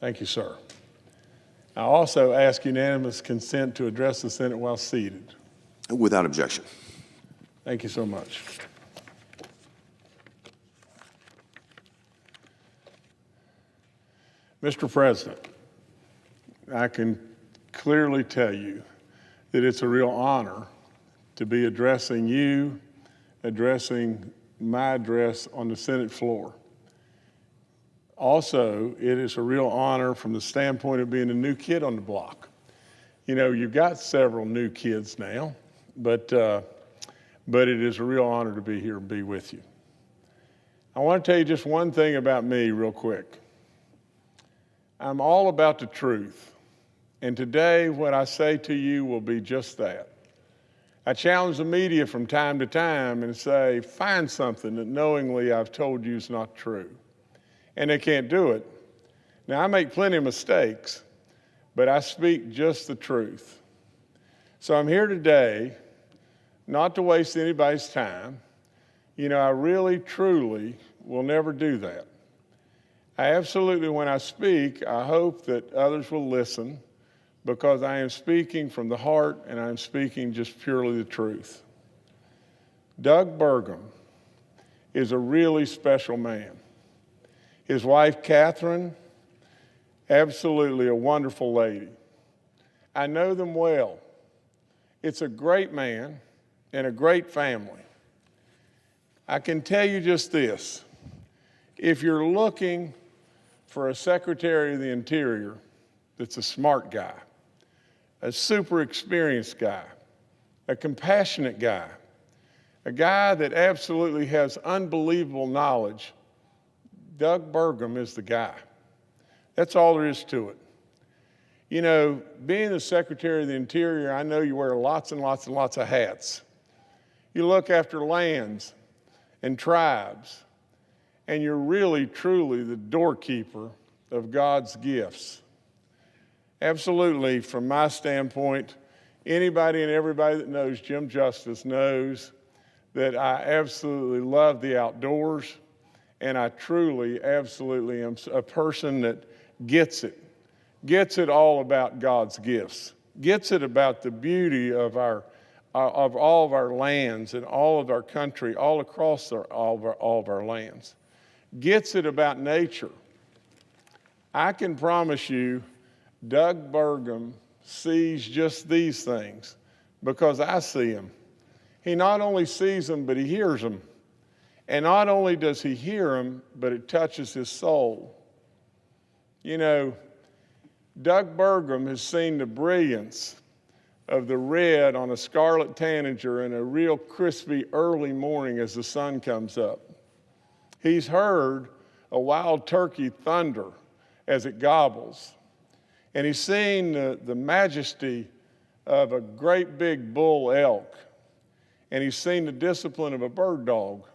Thank you, sir. I also ask unanimous consent to address the Senate while seated. Without objection. Thank you so much. Mr. President, I can clearly tell you that it's a real honor to be addressing you, addressing my address on the Senate floor. Also, it is a real honor from the standpoint of being a new kid on the block. You know, you've got several new kids now, but it is a real honor to be here and be with you. I want to tell you just one thing about me real quick. I'm all about the truth, and today what I say to you will be just that. I challenge the media from time to time and say, find something that knowingly I've told you is not true. And they can't do it. Now, I make plenty of mistakes, but I speak just the truth. So I'm here today not to waste anybody's time. You know, I really, truly will never do that. I absolutely, when I speak, I hope that others will listen because I am speaking from the heart and I'm speaking just purely the truth. Doug Burgum is a really special man. His wife, Catherine, absolutely a wonderful lady. I know them well. It's a great man and a great family. I can tell you just this. If you're looking for a Secretary of the Interior that's a smart guy, a super experienced guy, a compassionate guy, a guy that absolutely has unbelievable knowledge, Doug Burgum is the guy. That's all there is to it. You know, being the Secretary of the Interior, I know you wear lots and lots and lots of hats. You look after lands and tribes, and you're really, truly the doorkeeper of God's gifts. Absolutely, from my standpoint, anybody and everybody that knows Jim Justice knows that I absolutely love the outdoors, and I truly, absolutely am a person that gets it all about God's gifts, gets it about the beauty of all of our lands and all of our country, all across all of our lands, gets it about nature. I can promise you, Doug Burgum sees just these things because I see them. He not only sees them, but he hears them. And not only does he hear them, but it touches his soul. You know, Doug Burgum has seen the brilliance of the red on a scarlet tanager in a real crispy early morning as the sun comes up. He's heard a wild turkey thunder as it gobbles. And he's seen the majesty of a great big bull elk. And he's seen the discipline of a bird dog.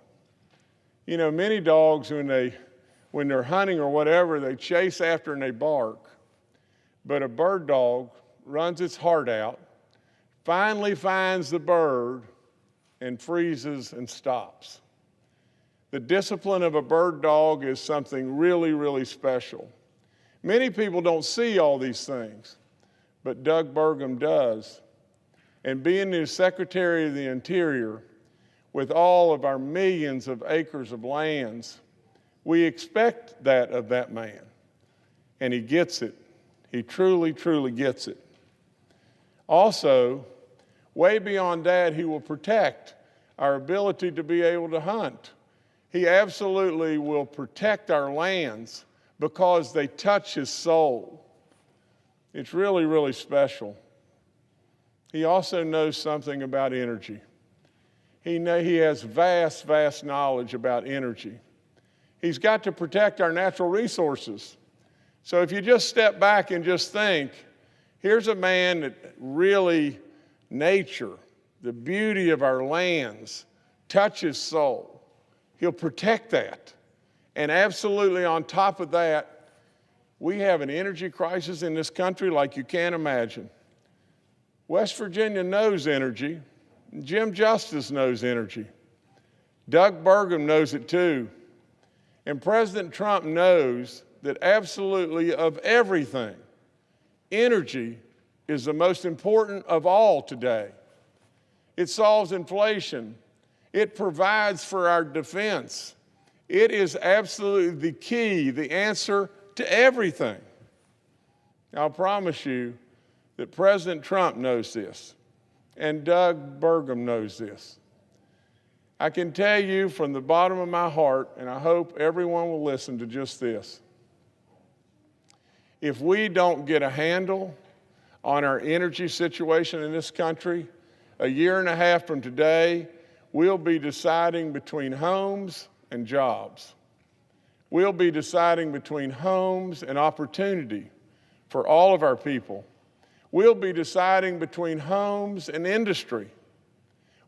You know, many dogs, when they're hunting or whatever, they chase after and they bark. But a bird dog runs its heart out, finally finds the bird, and freezes and stops. The discipline of a bird dog is something really, really special. Many people don't see all these things, but Doug Burgum does. And being the Secretary of the Interior, with all of our millions of acres of lands, we expect that of that man. And he gets it. He truly, truly gets it. Also, way beyond that, he will protect our ability to be able to hunt. He absolutely will protect our lands because they touch his soul. It's really, really special. He also knows something about energy. He has vast, vast knowledge about energy. He's got to protect our natural resources. So if you just step back and just think, here's a man that really, nature, the beauty of our lands, touches soul. He'll protect that. And absolutely on top of that, we have an energy crisis in this country like you can't imagine. West Virginia knows energy. Jim Justice knows energy. Doug Burgum knows it too. And President Trump knows that absolutely of everything, energy is the most important of all today. It solves inflation. It provides for our defense. It is absolutely the key, the answer to everything. I'll promise you that President Trump knows this, and Doug Burgum knows this. I can tell you from the bottom of my heart, and I hope everyone will listen to just this. If we don't get a handle on our energy situation in this country, a year and a half from today, we'll be deciding between homes and jobs. We'll be deciding between homes and opportunity for all of our people. We'll be deciding between homes and industry.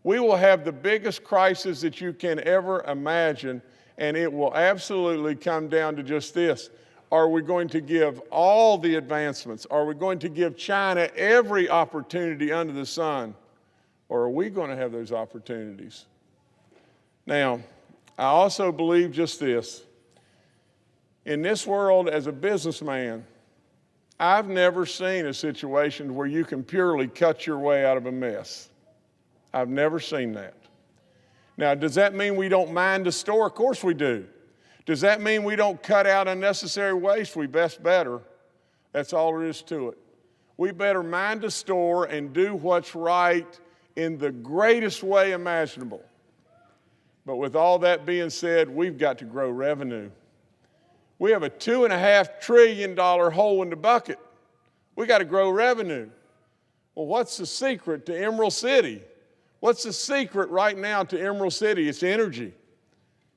We will have the biggest crisis that you can ever imagine, and it will absolutely come down to just this. Are we going to give all the advancements? Are we going to give China every opportunity under the sun? Or are we going to have those opportunities? Now, I also believe just this. In this world, as a businessman, I've never seen a situation where you can purely cut your way out of a mess. I've never seen that. Now, does that mean we don't mind the store? Of course we do. Does that mean we don't cut out unnecessary waste? We best better. That's all there is to it. We better mind the store and do what's right in the greatest way imaginable. But with all that being said, we've got to grow revenue. We have a $2.5 trillion hole in the bucket. We got to grow revenue. Well, what's the secret to Emerald City? What's the secret right now to Emerald City? It's energy.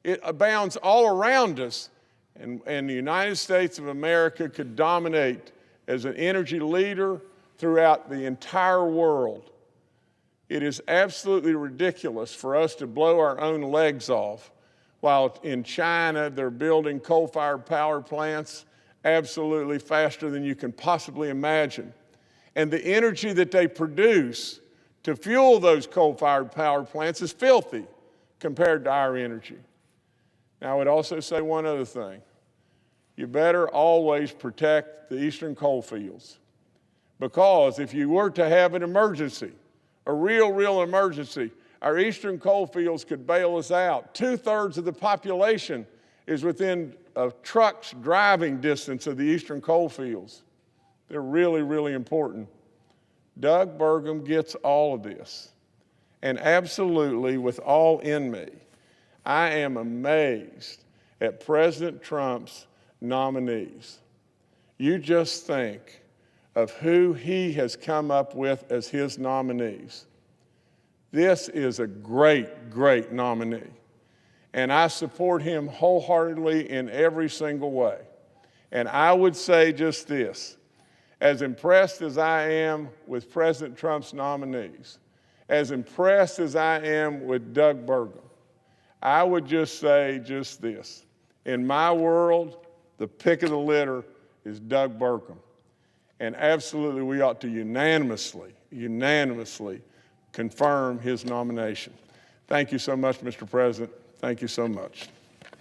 It abounds all around us, and the United States of America could dominate as an energy leader throughout the entire world. It is absolutely ridiculous for us to blow our own legs off while in China they're building coal-fired power plants absolutely faster than you can possibly imagine. And the energy that they produce to fuel those coal-fired power plants is filthy compared to our energy. Now, I would also say one other thing. You better always protect the eastern coal fields, because if you were to have an emergency, a real emergency, our eastern coal fields could bail us out. 2/3 of the population is within a truck's driving distance of the eastern coal fields. They're really important. Doug Burgum gets all of this. And absolutely, with all in me, I am amazed at President Trump's nominees. You just think of who he has come up with as his nominees. This is a great nominee. And I support him wholeheartedly in every single way. And I would say just this. As impressed as I am with President Trump's nominees, as impressed as I am with Doug Burgum, I would just say just this. In my world, the pick of the litter is Doug Burgum. And absolutely, we ought to unanimously confirm his nomination. Thank you so much, Mr. President. Thank you so much.